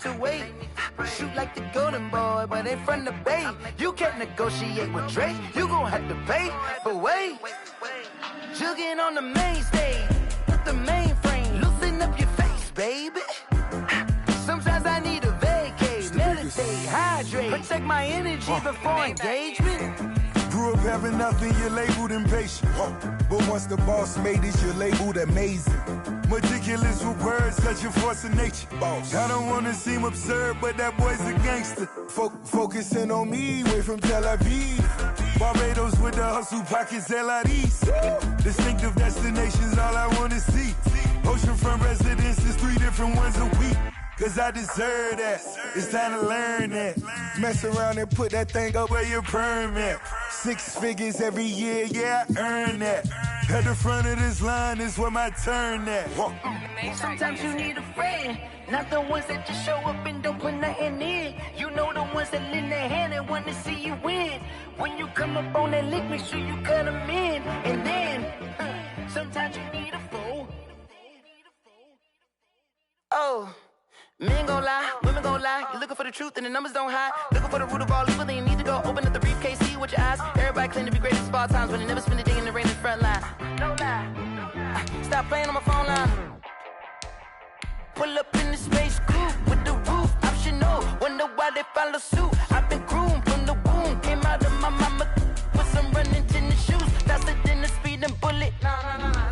to wait. Shoot like the golden boy, but ain't from the Bay. You can't negotiate with Drake, you gon' have to pay. But wait, jugging on the main stage with the mainframe. Loosen up your face, baby. Sometimes I need a vacate, meditate, hydrate, protect my energy before engagement. Grew up having nothing, you're labeled impatient. But once the boss made it, you're labeled amazing. Meticulous with words, such a force of nature. I don't wanna seem absurd, but that boy's a gangster. Focusing on me, way from Tel Aviv. Barbados with the hustle pockets, LIDs. Distinctive destinations, all I wanna see. Oceanfront residences, 3 different ones a week. Cause I deserve that, it's time to learn that. Mess around and put that thing up where your permit. 6 figures every year, yeah, I earn that. At the front of this line is where my turn at. Sometimes you need a friend, not the ones that just show up and don't put nothing in. You know the ones that lend their hand and want to see you win. When you come up on that lick, make sure you cut them in. And then, sometimes you need a foe. Oh. Men gon' lie, women gon' lie. You're looking for the truth and the numbers don't hide. Looking for the root of all evil, then you need to go open up the briefcase, see with your eyes. Everybody claim to be greatest of all times, but they never spend a day in the rain in the front line. No lie. Stop playing on my phone line. Pull up in the space coupe with the roof optional. Wonder why they follow suit. I've been groomed from the womb. Came out of my mama with some running tennis shoes. Faster than the speeding bullet. Nah.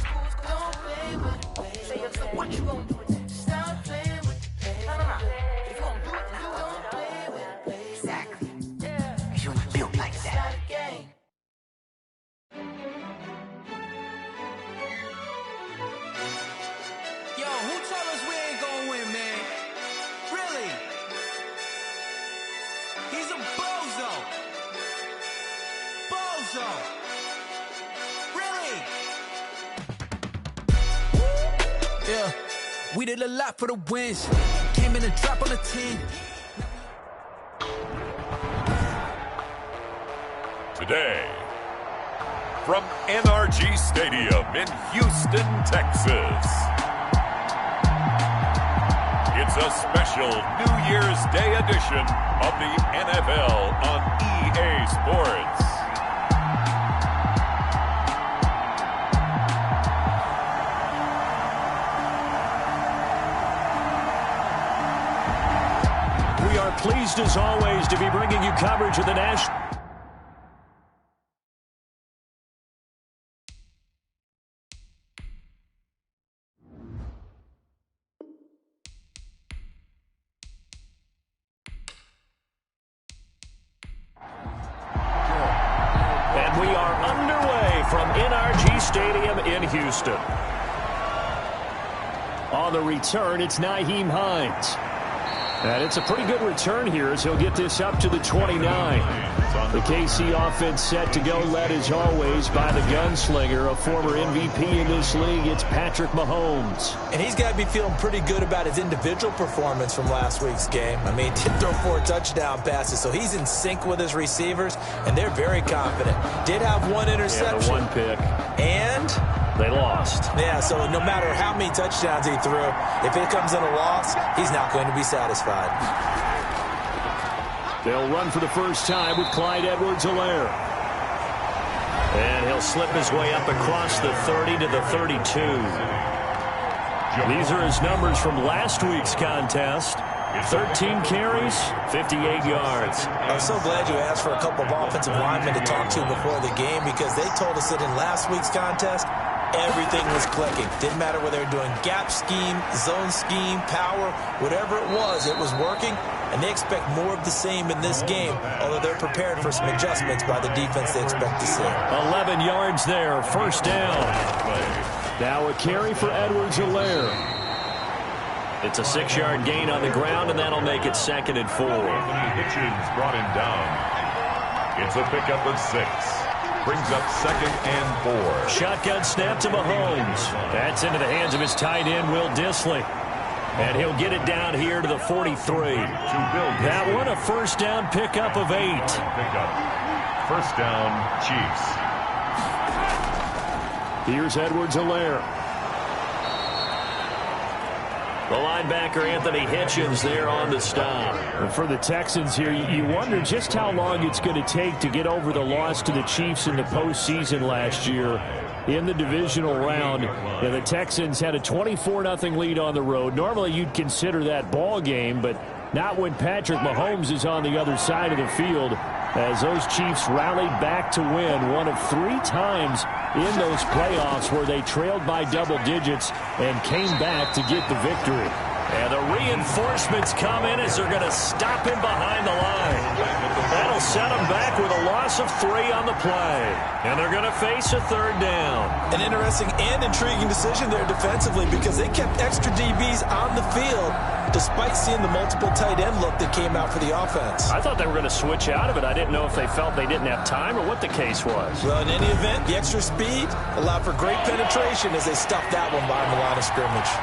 Don't play with it. Say so what you gon' do? Yeah, we did a lot for the wins. Came in and drop on the 10. Today, from NRG Stadium in Houston, Texas, it's a special New Year's Day edition of the NFL on EA Sports. Pleased as always to be bringing you coverage of the national. And we are underway from NRG Stadium in Houston. On the return, it's Nyheim Hines. And it's a pretty good return here as he'll get this up to the 29. The KC offense set to go, led as always by the gunslinger, a former MVP in this league. It's Patrick Mahomes. And he's got to be feeling pretty good about his individual performance from last week's game. I mean, did throw 4 touchdown passes, so he's in sync with his receivers, and they're very confident. Did have 1 interception. Yeah, 1 pick. And they lost. Yeah, so no matter how many touchdowns he threw, if it comes in a loss, he's not going to be satisfied. They'll run for the first time with Clyde Edwards-Helaire. And he'll slip his way up across the 30 to the 32. These are his numbers from last week's contest. 13 carries, 58 yards. I'm so glad you asked for a couple of offensive linemen to talk to before the game, because they told us that in last week's contest, everything was clicking. Didn't matter whether they were doing gap scheme, zone scheme, power, whatever it was working. And they expect more of the same in this game, although they're prepared for some adjustments by the defense they expect to see. 11 yards there, first down. Now a carry for Edwards-Helaire. It's a 6-yard gain on the ground, and that'll make it 2nd and 4. Anthony Hitchens brought him down. It's a pickup of 6. Brings up 2nd and 4. Shotgun snap to Mahomes. That's into the hands of his tight end, Will Dissly. And he'll get it down here to the 43. That one a first down pickup of 8. First down, Chiefs. Here's Edwards-Helaire. The linebacker Anthony Hitchens there on the stop. And for the Texans here, you wonder just how long it's going to take to get over the loss to the Chiefs in the postseason last year. In the divisional round, the Texans had a 24-0 lead on the road. Normally you'd consider that ball game, but not when Patrick Mahomes is on the other side of the field, as those Chiefs rallied back to win one of 3 times in those playoffs where they trailed by double digits and came back to get the victory. And the reinforcements come in as they're going to stop him behind the line. That'll set him back with a loss of 3 on the play. And they're going to face a 3rd down. An interesting and intriguing decision there defensively because they kept extra DBs on the field despite seeing the multiple tight end look that came out for the offense. I thought they were going to switch out of it. I didn't know if they felt they didn't have time or what the case was. Well, in any event, the extra speed allowed for great penetration as they stuffed that one behind the line of scrimmage.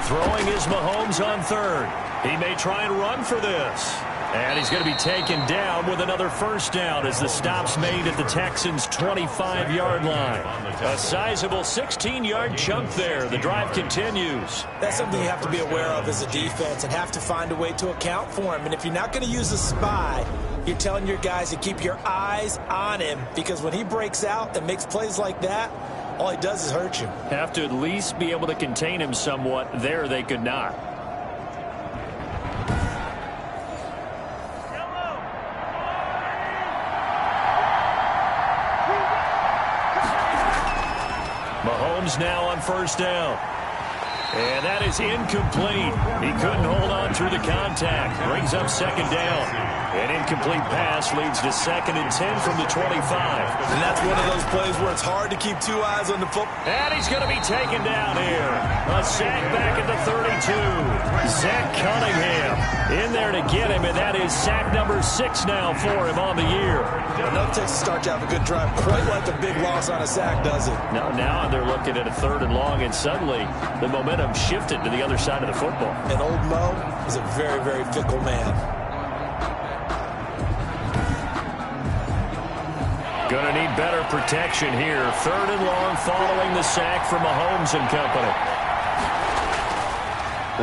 Throwing is Mahomes on 3rd. He may try and run for this. And he's going to be taken down with another 1st down as the stop's made at the Texans' 25-yard line. A sizable 16-yard chunk there. The drive continues. That's something you have to be aware of as a defense and have to find a way to account for him. And if you're not going to use a spy, you're telling your guys to keep your eyes on him because when he breaks out and makes plays like that, all he does is hurt you. Have to at least be able to contain him somewhat. There they could not. Mahomes now on 1st down. And that is incomplete. He couldn't hold on through the contact. Brings up 2nd down. An incomplete pass leads to 2nd and 10 from the 25. And that's one of those plays where it's hard to keep 2 eyes on the football. And he's going to be taken down here. A sack back at the 32. Zach Cunningham in there to get him, and that is sack number 6 now for him on the year. Enough Texas start to have a good drive, quite like a big loss on a sack, does it? Now they're looking at a 3rd and long, and suddenly the momentum shifted to the other side of the football. And old Mo is a very, very fickle man. Going to need better protection here. 3rd and long following the sack from Mahomes and company.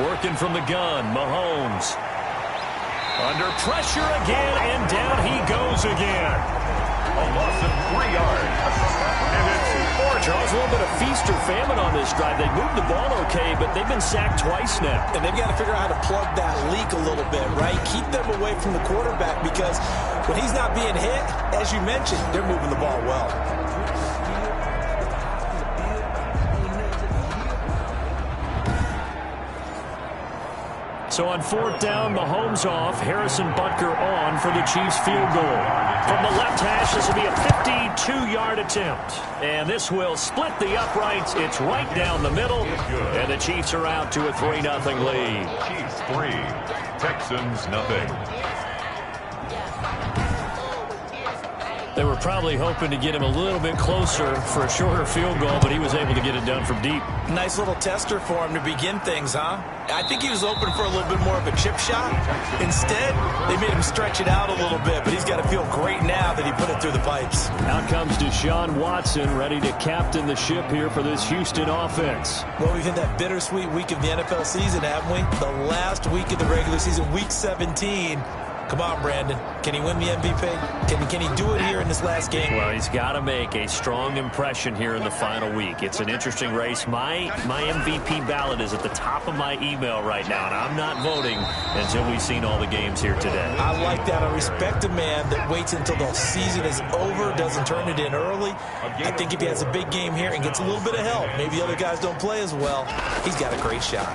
Working from the gun, Mahomes. Under pressure again, and down he goes again. A loss of 3 yards. And it's 4. Charles, a little bit of feast or famine on this drive. They moved the ball okay, but they've been sacked twice now. And they've got to figure out how to plug that leak a little bit, right? Keep them away from the quarterback because when he's not being hit, as you mentioned, they're moving the ball well. So on 4th down, Mahomes off, Harrison Butker on for the Chiefs field goal. From the left hash, this will be a 52-yard attempt. And this will split the uprights. It's right down the middle. And the Chiefs are out to a 3-0 lead. Chiefs 3, Texans nothing. They were probably hoping to get him a little bit closer for a shorter field goal, but he was able to get it done from deep. Nice little tester for him to begin things, huh? I think he was open for a little bit more of a chip shot. Instead, they made him stretch it out a little bit, but he's got to feel great now that he put it through the pipes. Out comes Deshaun Watson, ready to captain the ship here for this Houston offense. Well, we've hit that bittersweet week of the NFL season, haven't we? The last week of the regular season, week 17. Come on, Brandon. Can he win the MVP? Can he do it here in this last game? Well, he's got to make a strong impression here in the final week. It's an interesting race. My MVP ballot is at the top of my email right now, and I'm not voting until we've seen all the games here today. I like that. I respect a man that waits until the season is over, doesn't turn it in early. I think if he has a big game here and gets a little bit of help, maybe the other guys don't play as well, he's got a great shot.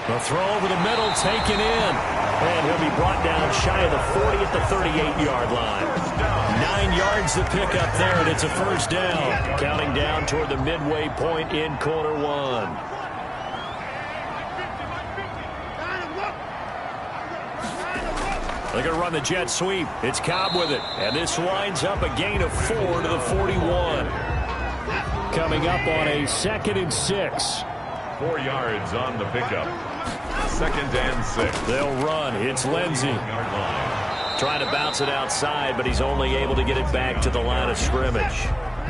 The throw over the middle, taken in. And he'll be brought down shy of the 40 at the 38-yard line. 9 yards to pick up there, and it's a 1st down. Counting down toward the midway point in quarter 1. They're going to run the jet sweep. It's Cobb with it. And this winds up a gain of 4 to the 41. Coming up on a 2nd and 6. 4 yards on the pickup. 2nd and 6. They'll run. It's Lindsey. Trying to bounce it outside, but he's only able to get it back to the line of scrimmage.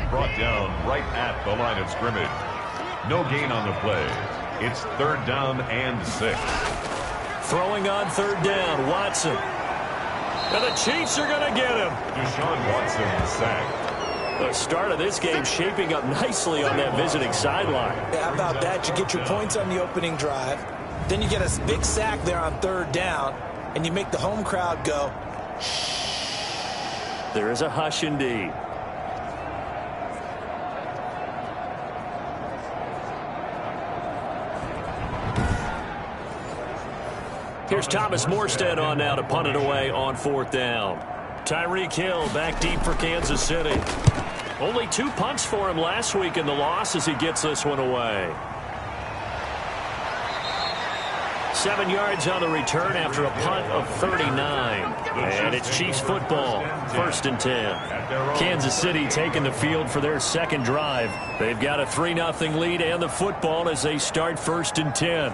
brought down right at the line of scrimmage. No gain on the play. It's 3rd down and 6. Throwing on 3rd down, Watson. And the Chiefs are going to get him. Deshaun Watson sacked. The start of this game shaping up nicely on that visiting sideline. How about that? You get your points on the opening drive. Then you get a big sack there on 3rd down. And you make the home crowd go, shh. There is a hush indeed. Here's Thomas Morstead on now to punt it away on 4th down. Tyreek Hill back deep for Kansas City. Only 2 punts for him last week in the loss as he gets this one away. 7 yards on the return after a punt of 39. And it's Chiefs football, 1st and 10. Kansas City taking the field for their 2nd drive. They've got a 3-0 lead and the football as they start 1st and 10.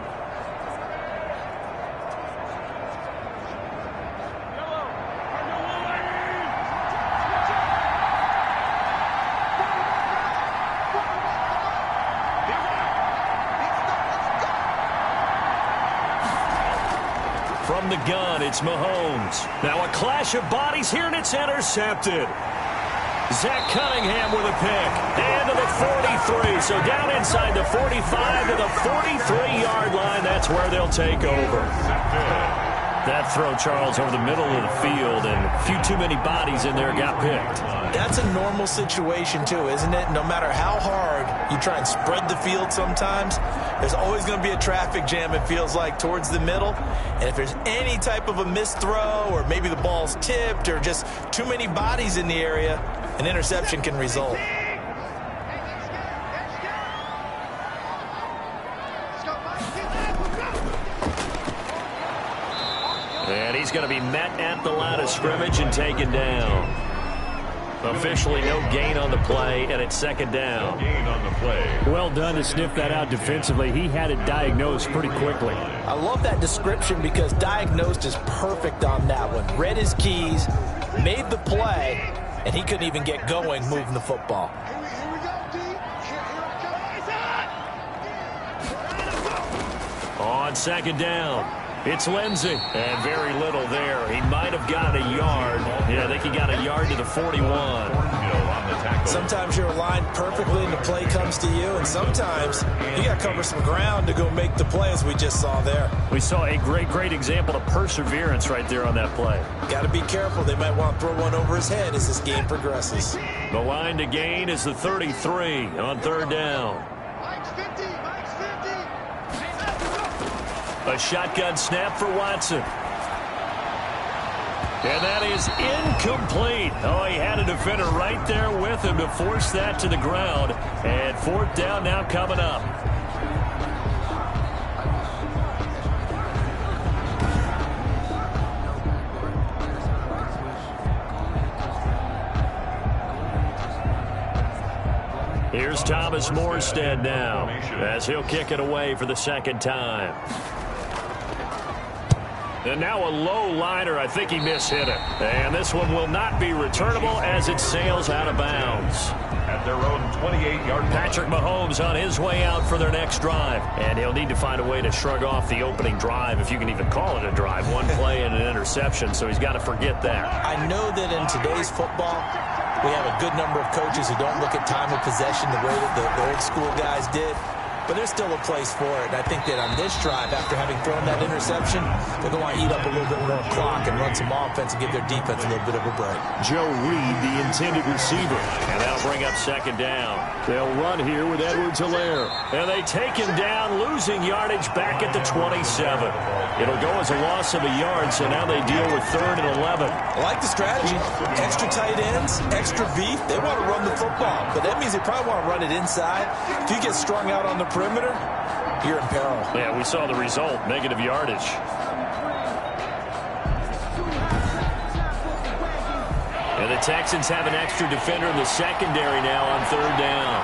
From the gun, it's Mahomes. Now a clash of bodies here, and it's intercepted. Zach Cunningham with a pick. And to the 43. So down inside the 45 to the 43-yard line. That's where they'll take over. That throw, Charles, over the middle of the field, and a few too many bodies in there got picked. That's a normal situation, too, isn't it? No matter how hard you try and spread the field sometimes, there's always going to be a traffic jam, it feels like, towards the middle. And if there's any type of a missed throw or maybe the ball's tipped or just too many bodies in the area, an interception can result. And he's going to be met at the line of scrimmage and taken down. Officially no gain on the play, and it's 2nd down. No gain on the play. Well done to sniff that out defensively. He had it diagnosed pretty quickly. I love that description because diagnosed is perfect on that one. Read his keys, made the play, and he couldn't even get going moving the football. On 2nd down, it's Lindsey. And very little there. He might have got a yard. Yeah, I think he got a yard to the 41. Sometimes you're aligned perfectly and the play comes to you, and sometimes you got to cover some ground to go make the play, as we just saw there. We saw a great example of perseverance right there on that play. Got to be careful. They might want to throw one over his head as this game progresses. The line to gain is the 33 on 3rd down. A shotgun snap for Watson. And that is incomplete. Oh, he had a defender right there with him to force that to the ground. And 4th down now coming up. Here's Thomas Morstead now as he'll kick it away for the 2nd time. And now a low liner. I think he mishit it. And this one will not be returnable as it sails out of bounds. At their own 28-yard line. Patrick Mahomes on his way out for their next drive. And he'll need to find a way to shrug off the opening drive, if you can even call it a drive. One play and an interception, so he's got to forget that. I know that in today's football, we have a good number of coaches who don't look at time of possession the way that the old school guys did. But there's still a place for it. And I think that on this drive, after having thrown that interception, they're going to want to eat up a little bit more clock and run some offense and give their defense a little bit of a break. Joe Reed, the intended receiver. And that'll bring up 2nd down. They'll run here with Edwards-Helaire. And they take him down, losing yardage back at the 27. It'll go as a loss of a yard, so now they deal with 3rd and 11. I like the strategy. Extra tight ends, extra beef. They want to run the football, but that means they probably want to run it inside. If you get strung out on the perimeter, you're in peril. Yeah, we saw the result, negative yardage. And the Texans have an extra defender in the secondary now on 3rd down.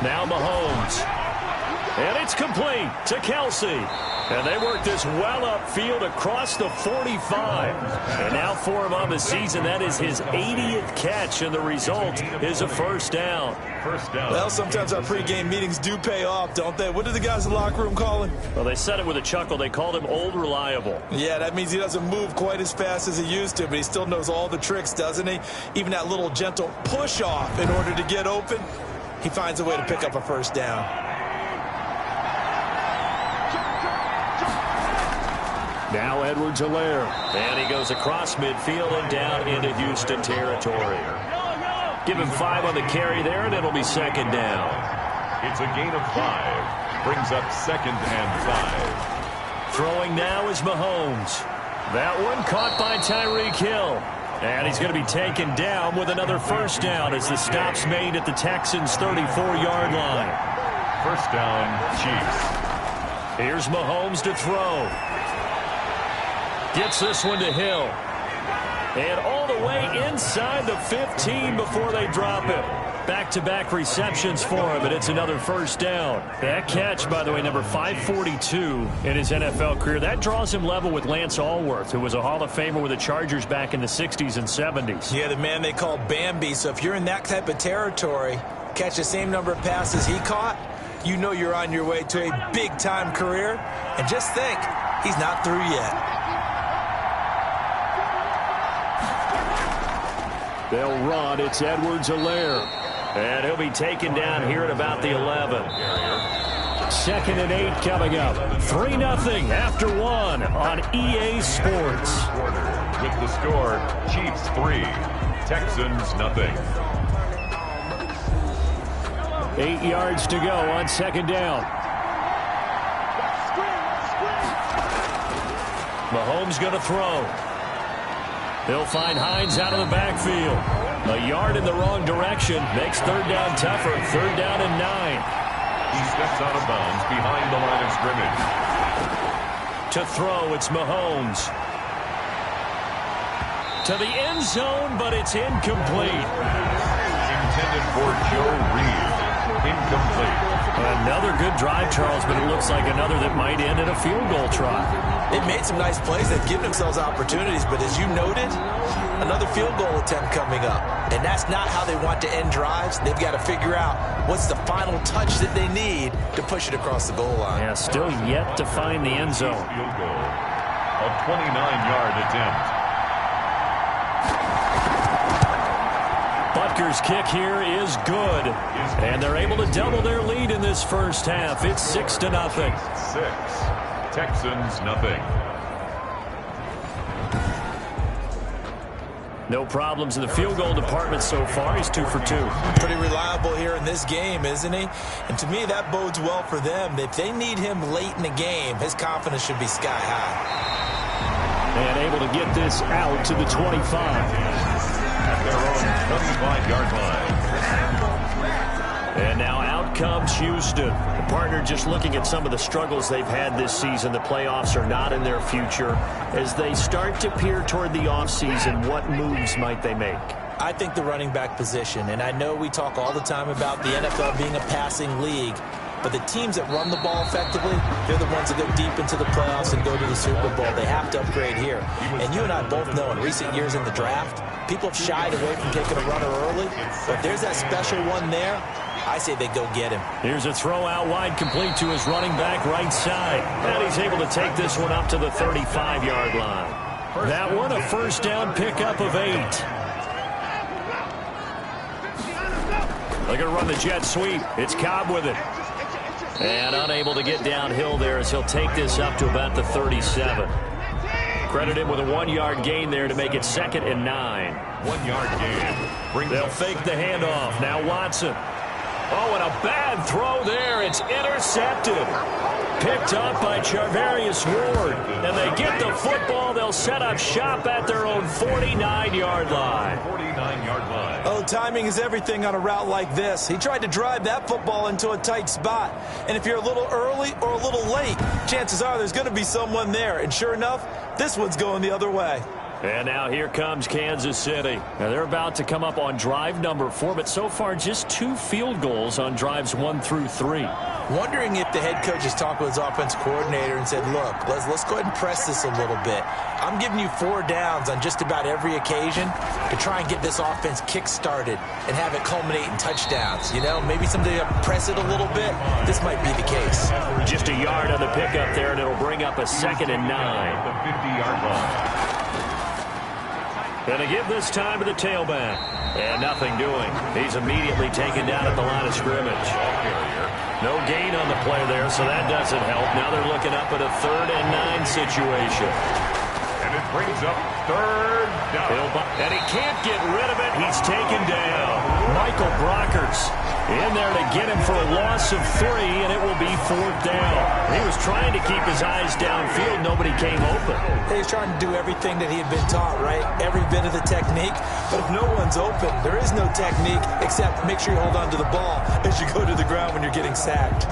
Now Mahomes. And it's complete to Kelsey. And they work this well upfield across the 45. And now for him on the season, that is his 80th catch, and the result is a first down. Well, sometimes our pregame meetings do pay off, don't they? What do the guys in the locker room call him? Well, they said it with a chuckle. They called him Old Reliable. Yeah, that means he doesn't move quite as fast as he used to, but he still knows all the tricks, doesn't he? Even that little gentle push-off in order to get open, he finds a way to pick up a first down. Now Edwards-Helaire. And he goes across midfield and down into Houston territory. Give him 5 on the carry there, and it'll be second down. It's a gain of 5. Brings up 2nd and 5. Throwing now is Mahomes. That one caught by Tyreek Hill. And he's going to be taken down with another first down as the stop's made at the Texans' 34-yard line. First down, Chiefs. Here's Mahomes to throw. Gets this one to Hill. And all the way inside the 15 before they drop it. Back-to-back receptions for him, and it's another first down. That catch, by the way, number 542 in his NFL career. That draws him level with Lance Allworth, who was a Hall of Famer with the Chargers back in the 60s and 70s. Yeah, the man they call Bambi. So if you're in that type of territory, catch the same number of passes he caught, you know you're on your way to a big-time career. And just think, he's not through yet. They'll run. It's Edwards-Helaire. And he'll be taken down here at about the 11. 2nd and 8 coming up. 3-0 after 1 on EA Sports. With the score, Chiefs 3, Texans 0. 8 yards to go on 2nd down. Mahomes going to throw. He'll find Hines out of the backfield. A yard in the wrong direction makes 3rd down tougher. 3rd down and 9. He steps out of bounds behind the line of scrimmage. To throw, it's Mahomes. To the end zone, but it's incomplete. Intended for Joe Reed. Incomplete. Another good drive, Charles, but it looks like another that might end in a field goal try. They've made some nice plays. They've given themselves opportunities, but as you noted, another field goal attempt coming up. And that's not how they want to end drives. They've got to figure out what's the final touch that they need to push it across the goal line. Yeah, still yet to find the end zone. Field goal. A 29-yard attempt. Butker's kick here is good. And they're able to double their lead in this first half. It's 6-0. 6. Texans 0. No problems in the field goal department so far. He's 2 for 2. Pretty reliable here in this game, isn't he? And to me, that bodes well for them. If they need him late in the game, his confidence should be sky high. And able to get this out to the 25. At their own 25-yard line. And now out comes Houston. The partner just looking at some of the struggles they've had this season. The playoffs are not in their future. As they start to peer toward the offseason, what moves might they make? I think the running back position, and I know we talk all the time about the NFL being a passing league, but the teams that run the ball effectively, they're the ones that go deep into the playoffs and go to the Super Bowl. They have to upgrade here. And you and I both know in recent years in the draft, people have shied away from taking a runner early. But if there's that special one there, I say they go get him. Here's a throw out wide, complete to his running back right side. And he's able to take this one up to the 35-yard line. That one, a first down pickup of 8. They're going to run the jet sweep. It's Cobb with it. And unable to get downhill there as he'll take this up to about the 37. Credit him with a 1-yard gain there to make it 2nd and 9. 1-yard gain. They'll fake the handoff. Now Watson. Oh, and a bad throw there. It's intercepted. Picked up by Charvarius Ward. And they get the football. They'll set up shop at their own 49-yard line. 49-yard line. Oh, timing is everything on a route like this. He tried to drive that football into a tight spot. And if you're a little early or a little late, chances are there's going to be someone there. And sure enough, this one's going the other way. And now here comes Kansas City. Now they're about to come up on drive number 4, but so far just 2 field goals on drives 1 through 3. Wondering if the head coach has talked with his offense coordinator and said, look, let's go ahead and press this a little bit. I'm giving you 4 downs on just about every occasion to try and get this offense kick-started and have it culminate in touchdowns. You know, maybe someday press it a little bit. This might be the case. Just a yard on the pickup there, and it'll bring up a 2nd and 9. The 50-yard line. Going to give this time to the tailback. And nothing doing. He's immediately taken down at the line of scrimmage. No gain on the play there, so that doesn't help. Now they're looking up at a 3rd and 9 situation. And it brings up 3rd down. And he can't get rid of it. He's taken down. Michael Brockers in there to get him for a loss of 3, and it will be 4th down. He was trying to keep his eyes downfield. Nobody came open. He's trying to do everything that he had been taught, right? Every bit of the technique. But if no one's open, there is no technique except make sure you hold on to the ball as you go to the ground when you're getting sacked.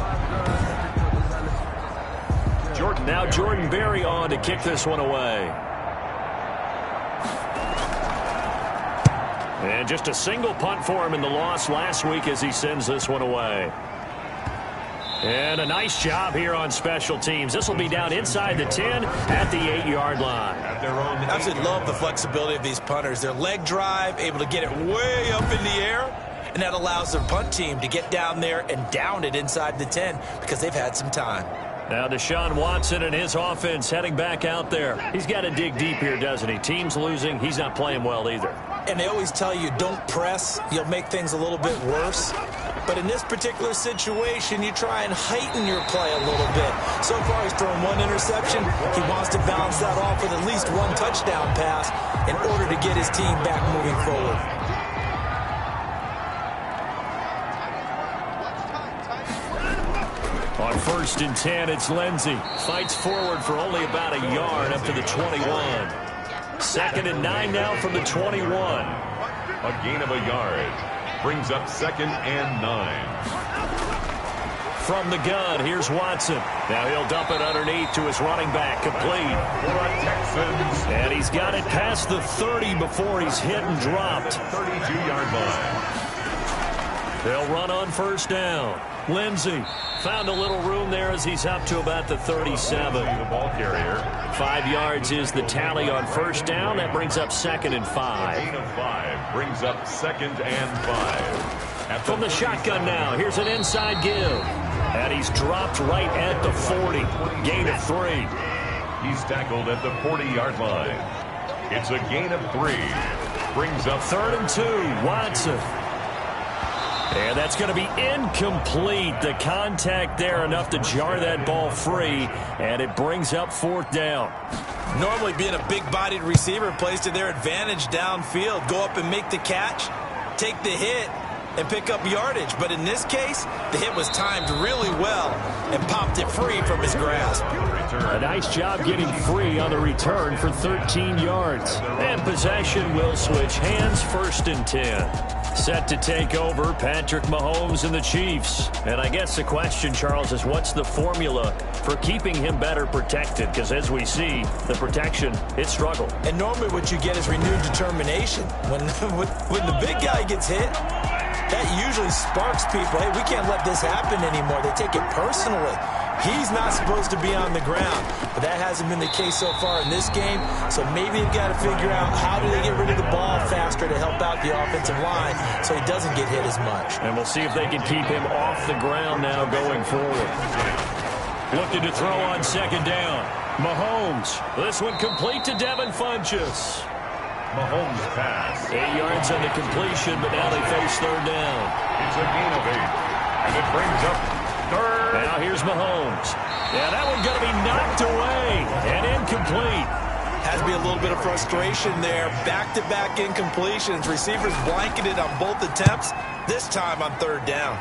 Now Jordan Berry on to kick this one away. And just a single punt for him in the loss last week as he sends this one away. And a nice job here on special teams. This will be down inside the 10 at the 8-yard line. I absolutely love the flexibility of these punters. Their leg drive, able to get it way up in the air, and that allows their punt team to get down there and down it inside the 10 because they've had some time. Now Deshaun Watson and his offense heading back out there. He's got to dig deep here, doesn't he? Team's losing. He's not playing well either. And they always tell you, don't press. You'll make things a little bit worse. But in this particular situation, you try and heighten your play a little bit. So far, he's thrown 1 interception. He wants to balance that off with at least 1 touchdown pass in order to get his team back moving forward. On 1st and 10, it's Lindsey. Fights forward for only about a yard up to the 21. 2nd and 9 now from the 21. A gain of a yard. Brings up 2nd and 9. From the gun, here's Watson. Now he'll dump it underneath to his running back, complete. For the Texans. And he's got it past the 30 before he's hit and dropped. 32-yard line. They'll run on 1st down. Lindsey found a little room there as he's up to about the 37. The ball carrier. 5 yards is the tally on 1st down. That brings up 2nd and 5. Gain of 5 brings up 2nd and 5. From the shotgun now, here's an inside give. And he's dropped right at the 40. Gain of 3. He's tackled at the 40-yard line. It's a gain of 3. Brings up 3rd and 2. Watson. And that's going to be incomplete. The contact there enough to jar that ball free, and it brings up 4th down. Normally being a big-bodied receiver plays to their advantage downfield. Go up and make the catch, take the hit, and pick up yardage. But in this case, the hit was timed really well and popped it free from his grasp. A nice job getting free on the return for 13 yards. And possession will switch hands. 1st and 10. Set to take over, Patrick Mahomes and the Chiefs. And I guess the question, Charles, is what's the formula for keeping him better protected? Because as we see, the protection, it struggled. And normally what you get is renewed determination. When the big guy gets hit, that usually sparks people. Hey, we can't let this happen anymore. They take it personally. He's not supposed to be on the ground, but that hasn't been the case so far in this game. So maybe they've got to figure out how do they get rid of the ball faster to help out the offensive line so he doesn't get hit as much. And we'll see if they can keep him off the ground now going forward. Looking to throw on 2nd down. Mahomes. This one complete to Devin Funchess. Mahomes pass. 8 yards on the completion, but now they face 3rd down. It's a gain of 8. And it brings up 3rd. Now here's Mahomes. Yeah, that one going to be knocked away and incomplete. Has to be a little bit of frustration there. Back-to-back incompletions. Receivers blanketed on both attempts, this time on 3rd down.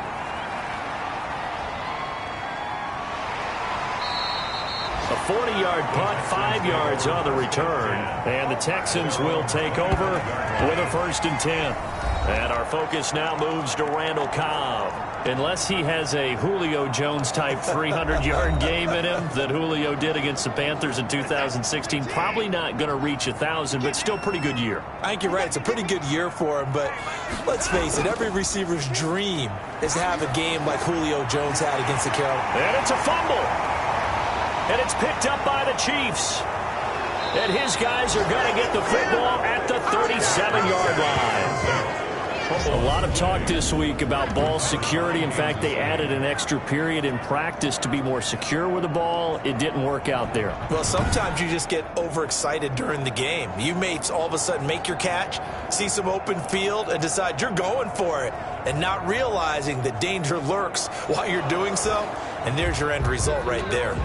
A 40-yard punt, 5 yards on the return. And the Texans will take over with a 1st and 10. And our focus now moves to Randall Cobb. Unless he has a Julio Jones-type 300-yard game in him that Julio did against the Panthers in 2016, probably not going to reach 1,000, but still pretty good year. I think you're right. It's a pretty good year for him, but let's face it, every receiver's dream is to have a game like Julio Jones had against the Carolina. And it's a fumble. And it's picked up by the Chiefs. And his guys are going to get the football at the 37-yard line. A lot of talk this week about ball security. In fact, they added an extra period in practice to be more secure with the ball. It didn't work out there. Well, sometimes you just get overexcited during the game. You may all of a sudden make your catch, see some open field, and decide you're going for it, and not realizing that danger lurks while you're doing so. And there's your end result right there.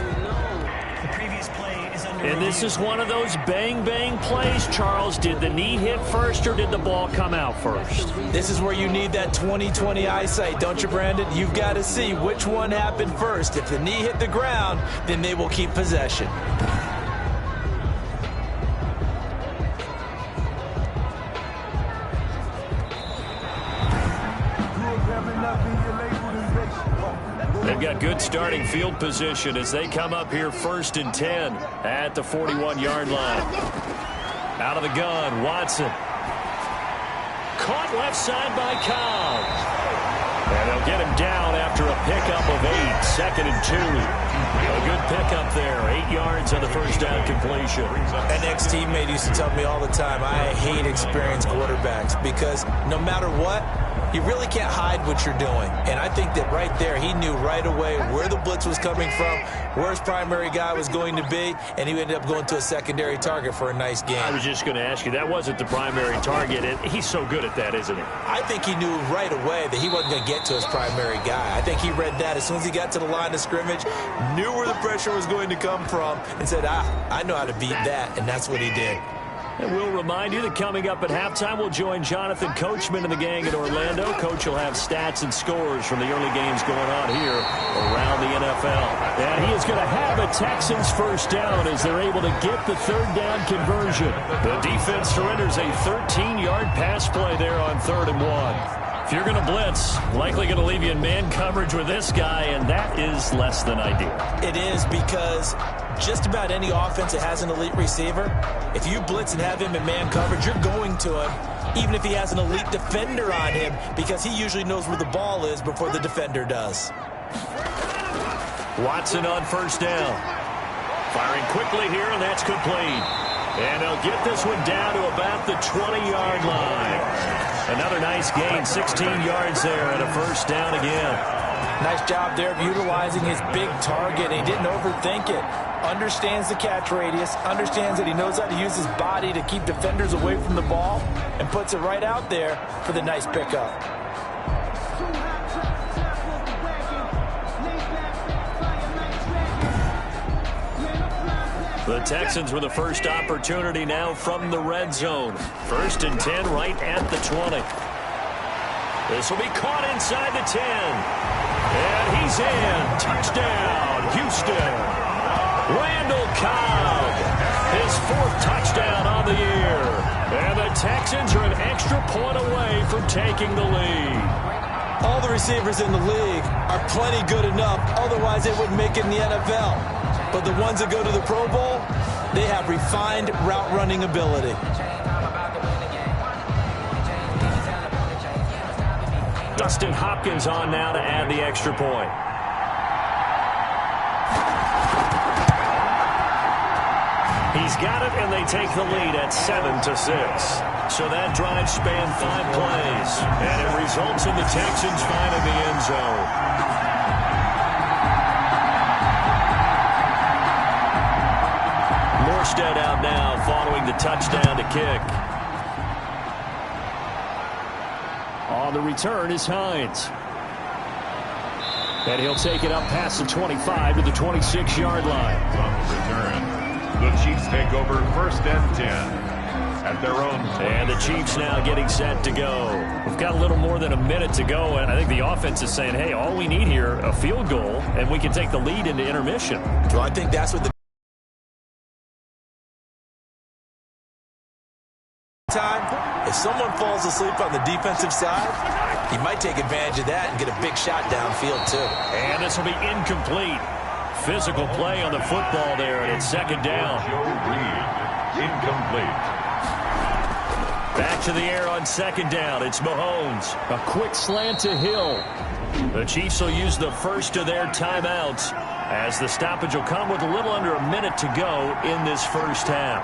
And this is one of those bang-bang plays, Charles. Did the knee hit first or did the ball come out first? This is where you need that 20/20 eyesight, don't you, Brandon? You've got to see which one happened first. If the knee hit the ground, then they will keep possession. They've got good starting field position as they come up here 1st and 10 at the 41-yard line. Out of the gun, Watson. Caught left side by Cobb. And they'll get him down after a pickup of 8, 2nd and 2. A good pickup there, 8 yards on the first down completion. An ex-teammate used to tell me all the time, I hate experienced quarterbacks because no matter what, you really can't hide what you're doing. And I think that right there, he knew right away where the blitz was coming from, where his primary guy was going to be, and he ended up going to a secondary target for a nice game. I was just going to ask you, that wasn't the primary target, and he's so good at that, isn't he? I think he knew right away that he wasn't going to get to his primary guy. I think he read that as soon as he got to the line of scrimmage, knew where the pressure was going to come from, and said, I know how to beat that, and that's what he did. And we'll remind you that coming up at halftime, we'll join Jonathan Coachman and the gang in Orlando. Coach will have stats and scores from the early games going on here around the NFL. And he is going to have a Texans first down as they're able to get the 3rd down conversion. The defense surrenders a 13-yard pass play there on 3rd and 1. If you're going to blitz, likely going to leave you in man coverage with this guy, and that is less than ideal. It is because just about any offense that has an elite receiver, if you blitz and have him in man coverage, you're going to him, even if he has an elite defender on him, because he usually knows where the ball is before the defender does. Watson on first down. Firing quickly here, and that's complete. And they'll get this one down to about the 20-yard line. Another nice gain, 16 yards there, and a first down again. Nice job there of utilizing his big target. He didn't overthink it. Understands the catch radius, understands that he knows how to use his body to keep defenders away from the ball, and puts it right out there for the nice pickup. The Texans with the first opportunity now from the red zone. 1st and 10 right at the 20. This will be caught inside the 10. And he's in. Touchdown, Houston. Randall Cobb, his 4th touchdown on the year. And the Texans are an extra point away from taking the lead. All the receivers in the league are plenty good enough, otherwise they wouldn't make it in the NFL. But the ones that go to the Pro Bowl, they have refined route running ability. Dustin Hopkins on now to add the extra point. He's got it, and they take the lead at 7-6. So that drive spanned 5 plays, and it results in the Texans finding the end zone. Morstead out now following the touchdown to kick. On the return is Hines. And he'll take it up past the 25 to the 26-yard line. On the return, the Chiefs take over 1st and 10 at their own. And the Chiefs now getting set to go. We've got a little more than a minute to go, and I think the offense is saying, hey, all we need here, a field goal, and we can take the lead into intermission. Well, I think that's what the time. If someone falls asleep on the defensive side, he might take advantage of that and get a big shot downfield, too. And this will be incomplete. Physical play on the football there, and it's second down. Incomplete. Back to the air on second down. It's Mahomes. A quick slant to Hill. The Chiefs will use the first of their timeouts as the stoppage will come with a little under a minute to go in this first half.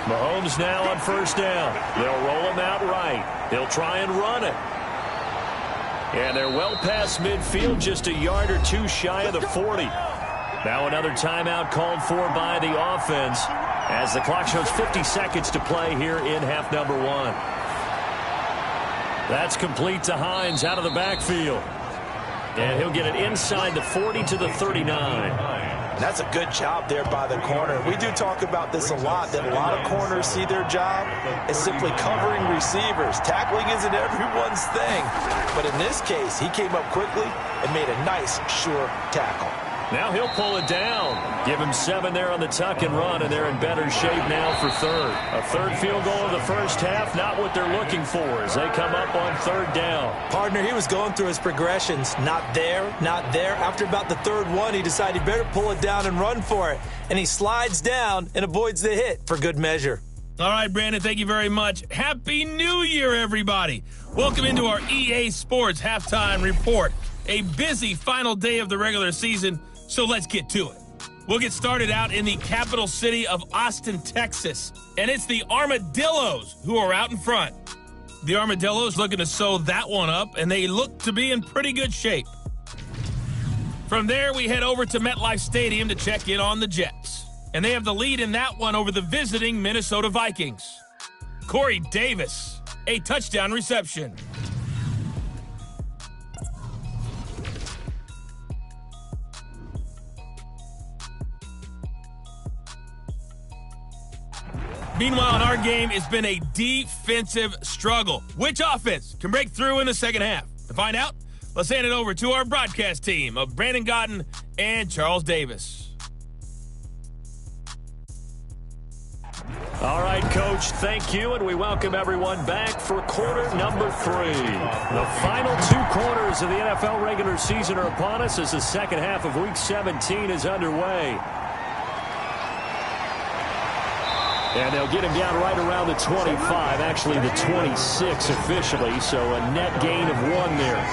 Mahomes now on first down. They'll roll him out right. He'll try and run it. And they're well past midfield, just a yard or two shy of the 40. Now another timeout called for by the offense as the clock shows 50 seconds to play here in half number 1. That's complete to Hines out of the backfield. And he'll get it inside the 40 to the 39. And that's a good job there by the corner. We do talk about this a lot, that a lot of corners see their job as simply covering receivers. Tackling isn't everyone's thing. But in this case, he came up quickly and made a nice, sure tackle. Now he'll pull it down. Give him 7 there on the tuck and run, and they're in better shape now for third. A third field goal of the first half, not what they're looking for as they come up on third down. Partner, he was going through his progressions. Not there, not there. After about the third one, he decided he better pull it down and run for it. And he slides down and avoids the hit for good measure. All right, Brandon, thank you very much. Happy New Year, everybody. Welcome into our EA Sports Halftime Report. A busy final day of the regular season, so let's get to it. We'll get started out in the capital city of Austin, Texas. And it's the Armadillos who are out in front. The Armadillos looking to sew that one up, and they look to be in pretty good shape. From there, we head over to MetLife Stadium to check in on the Jets. And they have the lead in that one over the visiting Minnesota Vikings. Corey Davis, a touchdown reception. Meanwhile, in our game, it's been a defensive struggle. Which offense can break through in the second half? To find out, let's hand it over to our broadcast team of Brandon Gotten and Charles Davis. All right, Coach, thank you, and we welcome everyone back for quarter number 3. The final 2 quarters of the NFL regular season are upon us as the second half of Week 17 is underway. And they'll get him down right around the 25, actually the 26 officially, so a net gain of 1 there.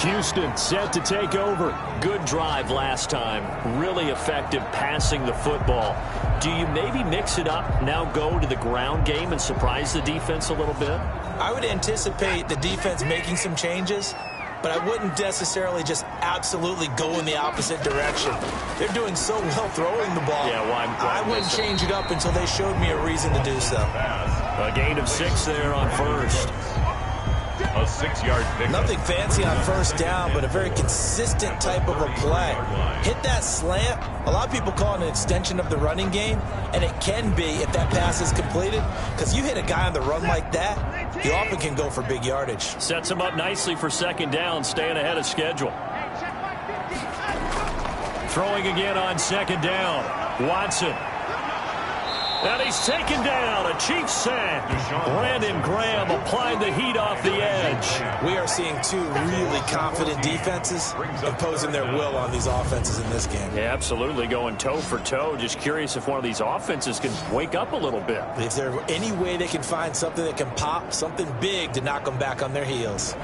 Houston set to take over. Good drive last time. Really effective passing the football. Do you maybe mix it up, now go to the ground game and surprise the defense a little bit? I would anticipate the defense making some changes, but I wouldn't necessarily just absolutely go in the opposite direction. They're doing so well throwing the ball. Yeah, why I wouldn't change it up until they showed me a reason to do so. A gain of 6 there on first. A 6-yard pickup. Nothing fancy on first down, but a very consistent type of a play. Hit that slant. A lot of people call it an extension of the running game, and it can be if that pass is completed, because you hit a guy on the run like that, he often can go for big yardage. Sets him up nicely for second down, staying ahead of schedule. Throwing again on second down. Watson. And he's taken down. A Chiefs sack. Brandon Graham applying the heat off the edge. We are seeing 2 really confident defenses imposing their will on these offenses in this game. Yeah, absolutely, going toe for toe. Just curious if one of these offenses can wake up a little bit. If there's any way they can find something that can pop, something big to knock them back on their heels.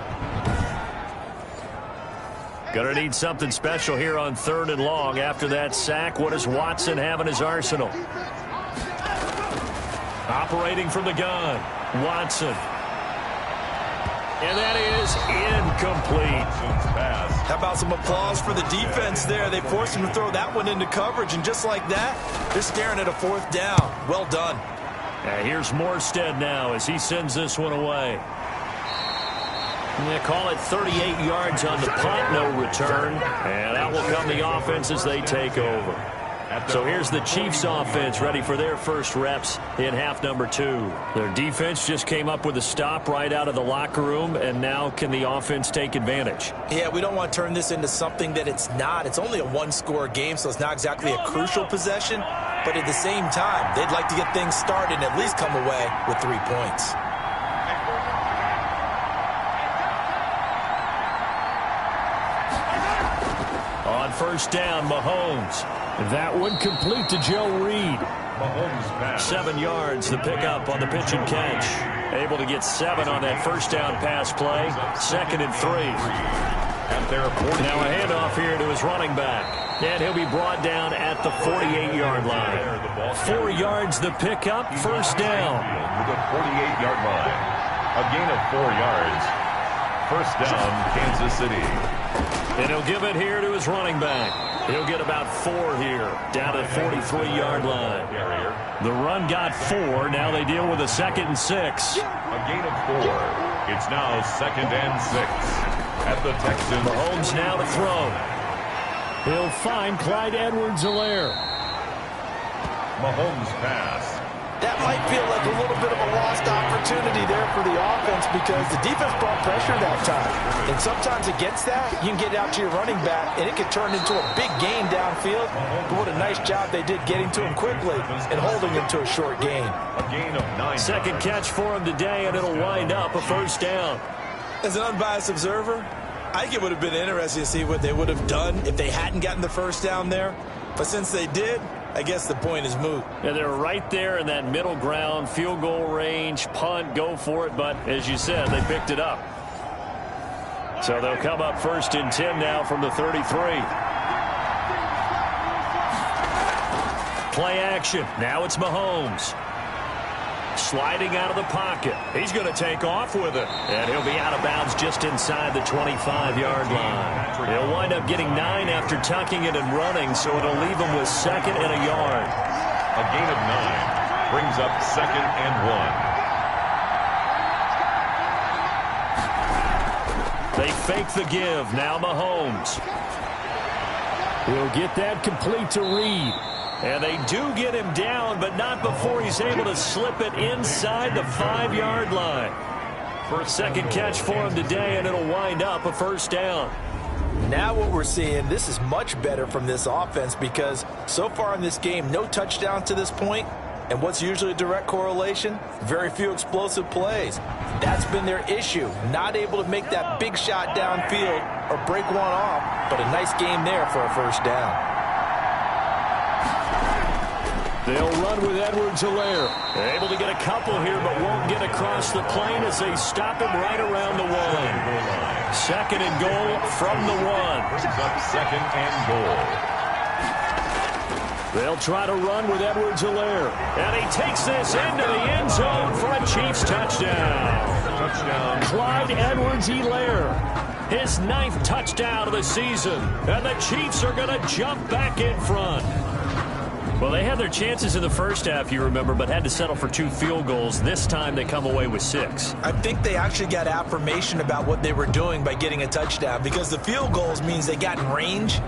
Going to need something special here on 3rd and long. After that sack, what does Watson have in his arsenal? Operating from the gun, Watson. And that is incomplete. How about some applause for the defense there? They forced him to throw that one into coverage, and just like that, they're staring at a 4th down. Well done. And here's Morstead now as he sends this one away. They call it 38 yards on the punt, no return. And out will come the offense as they take over. So here's the Chiefs offense ready for their first reps in half number 2. Their defense just came up with a stop right out of the locker room, and now can the offense take advantage? Yeah, we don't want to turn this into something that it's not. It's only a 1-score game, so it's not exactly a crucial possession. but at the same time, they'd like to get things started and at least come away with 3 points. On first down, Mahomes. That one complete to Joe Reed. 7 yards, the pickup on the pitch and catch. Able to get 7 on that first down pass play. 2nd and 3. Now a handoff here to his running back. And he'll be brought down at the 48-yard line. 4 yards the pickup, first down. To the 48-yard line. A gain of 4 yards. First down, Kansas City. And he'll give it here to his running back. He'll get about 4 here, down to the 43-yard line. The run got 4. Now they deal with a 2nd and 6. A gain of 4. It's now 2nd and 6. At the Texans. Mahomes now to throw. He'll find Clyde Edwards-Helaire. Mahomes pass. That might feel like a little bit of a lost opportunity there for the offense because the defense brought pressure that time. And sometimes against that, you can get out to your running back, and it can turn into a big gain downfield. But what a nice job they did getting to him quickly and holding him to a short gain. A gain of 9. Second catch for him today, and it'll wind up a first down. As an unbiased observer, I think it would have been interesting to see what they would have done if they hadn't gotten the first down there. But since they did, I guess the point is moot. Yeah, they're right there in that middle ground, field goal range, punt, go for it. But as you said, they picked it up. So they'll come up 1st and 10 now from the 33. Play action. Now it's Mahomes. Sliding out of the pocket. He's going to take off with it. And he'll be out of bounds just inside the 25-yard line. He'll wind up getting 9 after tucking it and running, so it'll leave him with 2nd and a yard. A gain of 9 brings up 2nd and 1. They fake the give. Now Mahomes. He'll get that complete to Reed. And they do get him down, but not before he's able to slip it inside the 5-yard line. For a 2nd catch for him today, and it'll wind up a first down. Now what we're seeing, this is much better from this offense because so far in this game, no touchdown to this point. And what's usually a direct correlation? Very few explosive plays. That's been their issue. Not able to make that big shot downfield or break one off, but a nice game there for a first down. They'll run with Edwards-Helaire. Able to get a couple here, but won't get across the plane as they stop him right around the 1. 2nd and goal from the 1. Brings up 2nd and goal. They'll try to run with Edwards-Helaire. And he takes this into the end zone for a Chiefs touchdown. Touchdown. Clyde Edwards-Helaire. His 9th touchdown of the season. And the Chiefs are going to jump back in front. Well, they had their chances in the first half, you remember, but had to settle for 2 field goals. This time they come away with 6. I think they actually got affirmation about what they were doing by getting a touchdown because the field goals means they got in range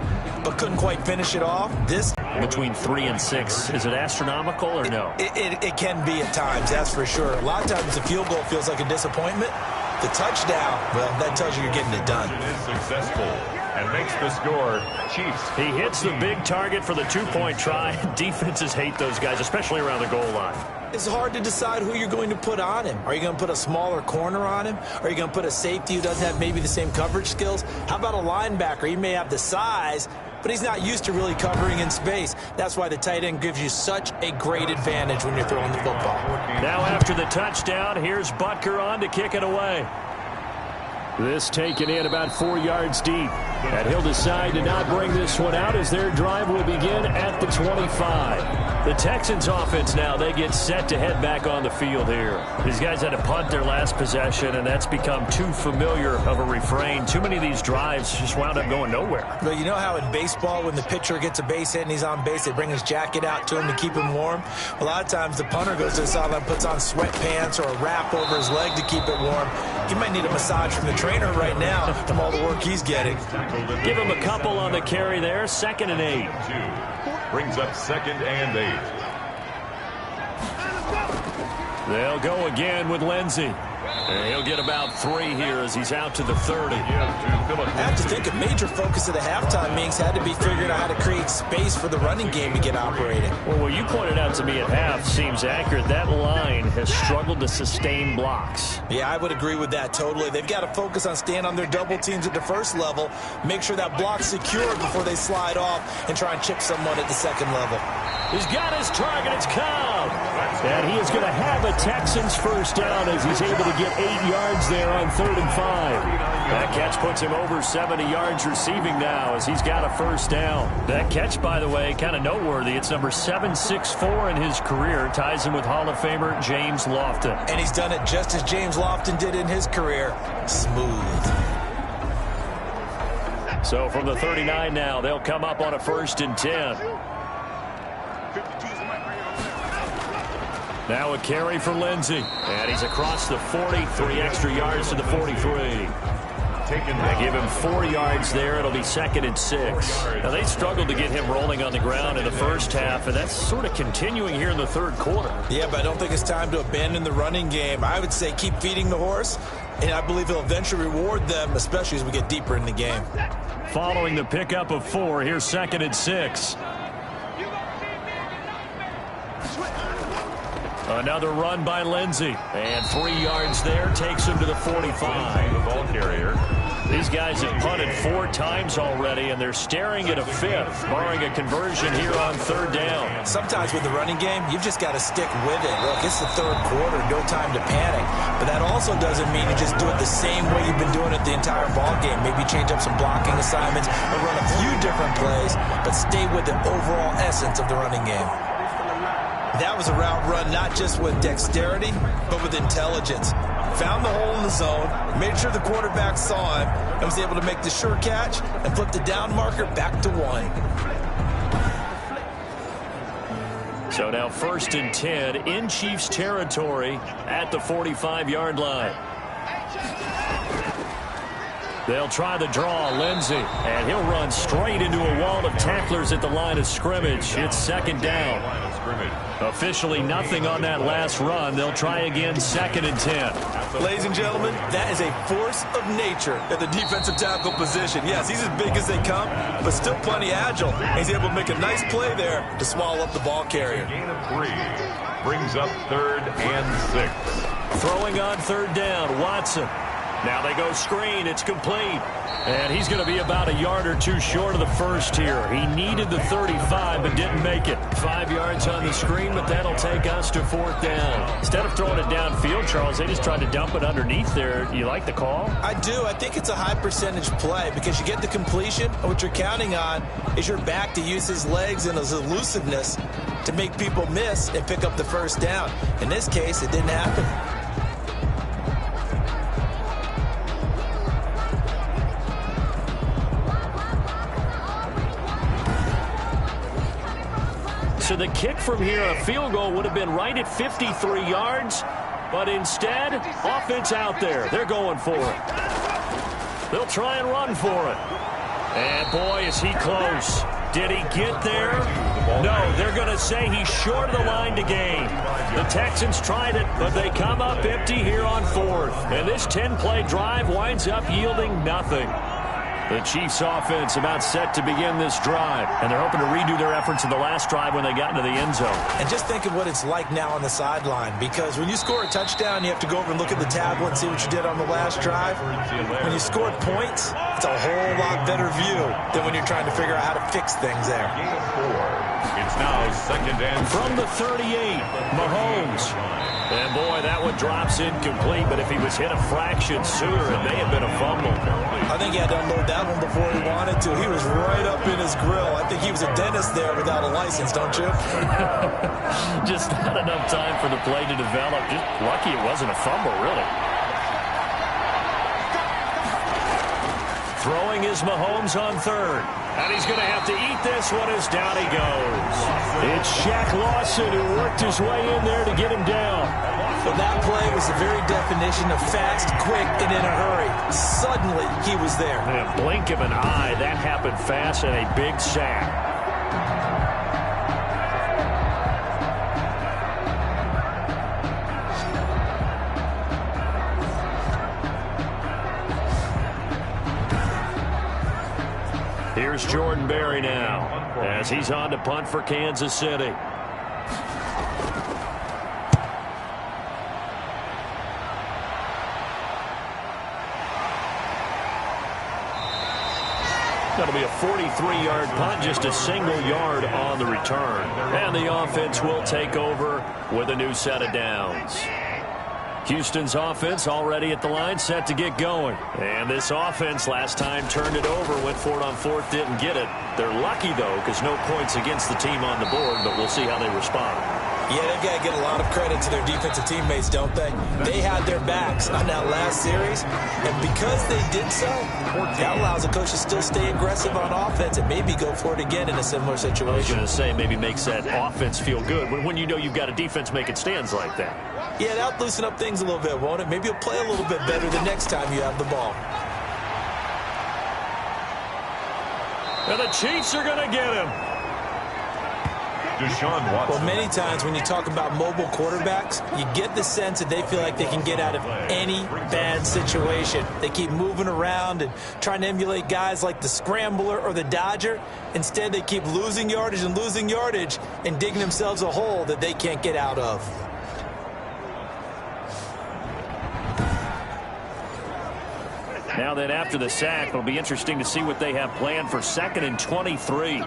but couldn't quite finish it off. This between 3 and 6, is it astronomical or no? It can be at times, that's for sure. A lot of times the field goal feels like a disappointment. The touchdown, well, that tells you you're getting it done. It is successful and makes the score Chiefs. He hits the big target for the 2-point try. Defenses hate those guys, especially around the goal line. It's hard to decide who you're going to put on him. Are you going to put a smaller corner on him? Are you going to put a safety who doesn't have maybe the same coverage skills? How about a linebacker? He may have the size, but he's not used to really covering in space. That's why the tight end gives you such a great advantage when you're throwing the football. Now after the touchdown, here's Butker on to kick it away. This taken in about 4 yards deep. And he'll decide to not bring this one out as their drive will begin at the 25. The Texans offense now, they get set to head back on the field here. These guys had to punt their last possession, and that's become too familiar of a refrain. Too many of these drives just wound up going nowhere. But you know how in baseball, when the pitcher gets a base hit and he's on base, they bring his jacket out to him to keep him warm? A lot of times the punter goes to the sideline, puts on sweatpants or a wrap over his leg to keep it warm. He might need a massage from the trainer right now from all the work he's getting. Give him a couple on the carry there. 2nd and 8. Brings up 2nd and 8. They'll go again with Lindsey. And he'll get about 3 here as he's out to the 30. I have to think a major focus of the halftime meetings had to be figuring out how to create space for the running game to get operating. Well, what you pointed out to me at half seems accurate. That line has struggled to sustain blocks. Yeah, I would agree with that totally. They've got to focus on staying on their double teams at the first level, make sure that block's secure before they slide off and try and chip someone at the second level. He's got his target. It's Cobb. And he is going to have a Texans first down as he's able to get 8 yards there on 3rd and 5. That catch puts him over 70 yards receiving now as he's got a first down. That catch, by the way, kind of noteworthy. It's number 764 in his career. Ties him with Hall of Famer James Lofton. And he's done it just as James Lofton did in his career. Smooth. So from the 39 now, they'll come up on a 1st and 10. Now a carry for Lindsey. And he's across the 40, 3 extra yards to the 43. They give him 4 yards there. It'll be 2nd and 6. Now, they struggled to get him rolling on the ground in the first half, and that's sort of continuing here in the 3rd quarter. Yeah, but I don't think it's time to abandon the running game. I would say keep feeding the horse, and I believe he'll eventually reward them, especially as we get deeper in the game. Following the pickup of 4, here's 2nd and 6. Another run by Lindsey. And 3 yards there takes him to the 45. The ball carrier. These guys have punted 4 times already, and they're staring at a 5th, barring a conversion here on 3rd down. Sometimes with the running game, you've just got to stick with it. Look, it's the 3rd quarter, no time to panic. But that also doesn't mean you just do it the same way you've been doing it the entire ball game. Maybe change up some blocking assignments or run a few different plays, but stay with the overall essence of the running game. That was a route run not just with dexterity, but with intelligence. Found the hole in the zone, made sure the quarterback saw him, and was able to make the sure catch and flip the down marker back to 1. So now 1st and 10 in Chiefs territory at the 45-yard line. They'll try the draw, Lindsey, and he'll run straight into a wall of tacklers at the line of scrimmage. It's 2nd down. Officially nothing on that last run. They'll try again 2nd and 10. Ladies and gentlemen, that is a force of nature at the defensive tackle position. Yes, he's as big as they come, but still plenty agile. He's able to make a nice play there to swallow up the ball carrier. Gain of 3 brings up 3rd and 6. Throwing on 3rd down, Watson. Now they go screen. It's complete. And he's going to be about a yard or 2 short of the first here. He needed the 35, but didn't make it. 5 yards on the screen, but that'll take us to 4th down. Instead of throwing it downfield, Charles, they just tried to dump it underneath there. Do you like the call? I do. I think it's a high percentage play because you get the completion, and what you're counting on is your back to use his legs and his elusiveness to make people miss and pick up the first down. In this case, it didn't happen. So the kick from here, a field goal, would have been right at 53 yards. But instead, offense out there. They're going for it. They'll try and run for it. And boy, is he close. Did he get there? No, they're going to say he's short of the line to gain. The Texans tried it, but they come up empty here on 4th. And this 10-play drive winds up yielding nothing. The Chiefs offense about set to begin this drive, and they're hoping to redo their efforts in the last drive when they got into the end zone. And just think of what it's like now on the sideline, because when you score a touchdown, you have to go over and look at the tablet and see what you did on the last drive. When you scored points, it's a whole lot better view than when you're trying to figure out how to fix things there. It's now 2nd and 6. From the 38, Mahomes. And boy, that one drops incomplete, but if he was hit a fraction sooner, it may have been a fumble. I think he had to unload that one before he wanted to. He was right up in his grill. I think he was a dentist there without a license, don't you? Just not enough time for the play to develop. Just lucky it wasn't a fumble, really. Throwing is Mahomes on 3rd. And he's going to have to eat this one as down he goes. It's Shaq Lawson who worked his way in there to get him down. Well, that play was the very definition of fast, quick, and in a hurry. Suddenly, he was there. In a blink of an eye, that happened fast and a big sack. Here's Jordan Berry now as he's on to punt for Kansas City. That'll be a 43-yard punt, just a single yard on the return. And the offense will take over with a new set of downs. Houston's offense already at the line, set to get going. And this offense last time turned it over, went for it on fourth, didn't get it. They're lucky, though, because no points against the team on the board, but we'll see how they respond. Yeah, they've got to get a lot of credit to their defensive teammates, don't they? They had their backs on that last series, and because they did so, that allows the coach to still stay aggressive on offense and maybe go for it again in a similar situation. I was going to say, maybe makes that offense feel good when you know you've got a defense making stands like that. Yeah, that'll loosen up things a little bit, won't it? Maybe you'll play a little bit better the next time you have the ball. And the Chiefs are going to get him. Deshaun Watson. Well, many times when you talk about mobile quarterbacks, you get the sense that they feel like they can get out of any bad situation. They keep moving around and trying to emulate guys like the Scrambler or the Dodger. Instead, they keep losing yardage and digging themselves a hole that they can't get out of. Now then, after the sack, it'll be interesting to see what they have planned for 2nd and 23.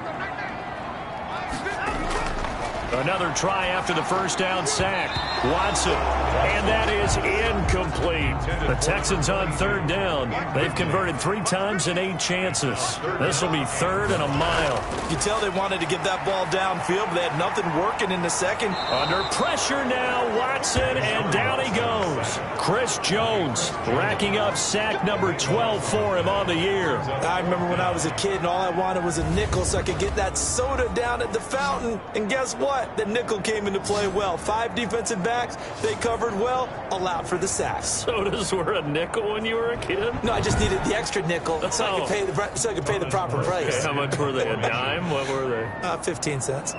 Another try after the first down sack. Watson, and that is incomplete. The Texans on 3rd down. They've converted 3 times in 8 chances. This will be 3rd and a mile. You tell they wanted to get that ball downfield, but they had nothing working in the second. Under pressure now, Watson, and down he goes. Chris Jones racking up sack number 12 for him on the year. I remember when I was a kid and all I wanted was a nickel so I could get that soda down at the fountain. And guess what? The nickel came into play well. 5 defensive backs, they covered well, allowed for the sacks. Sodas were a nickel when you were a kid? No, I just needed the extra nickel so I could pay the proper price. Okay, how much were they? A dime? What were they? 15 cents.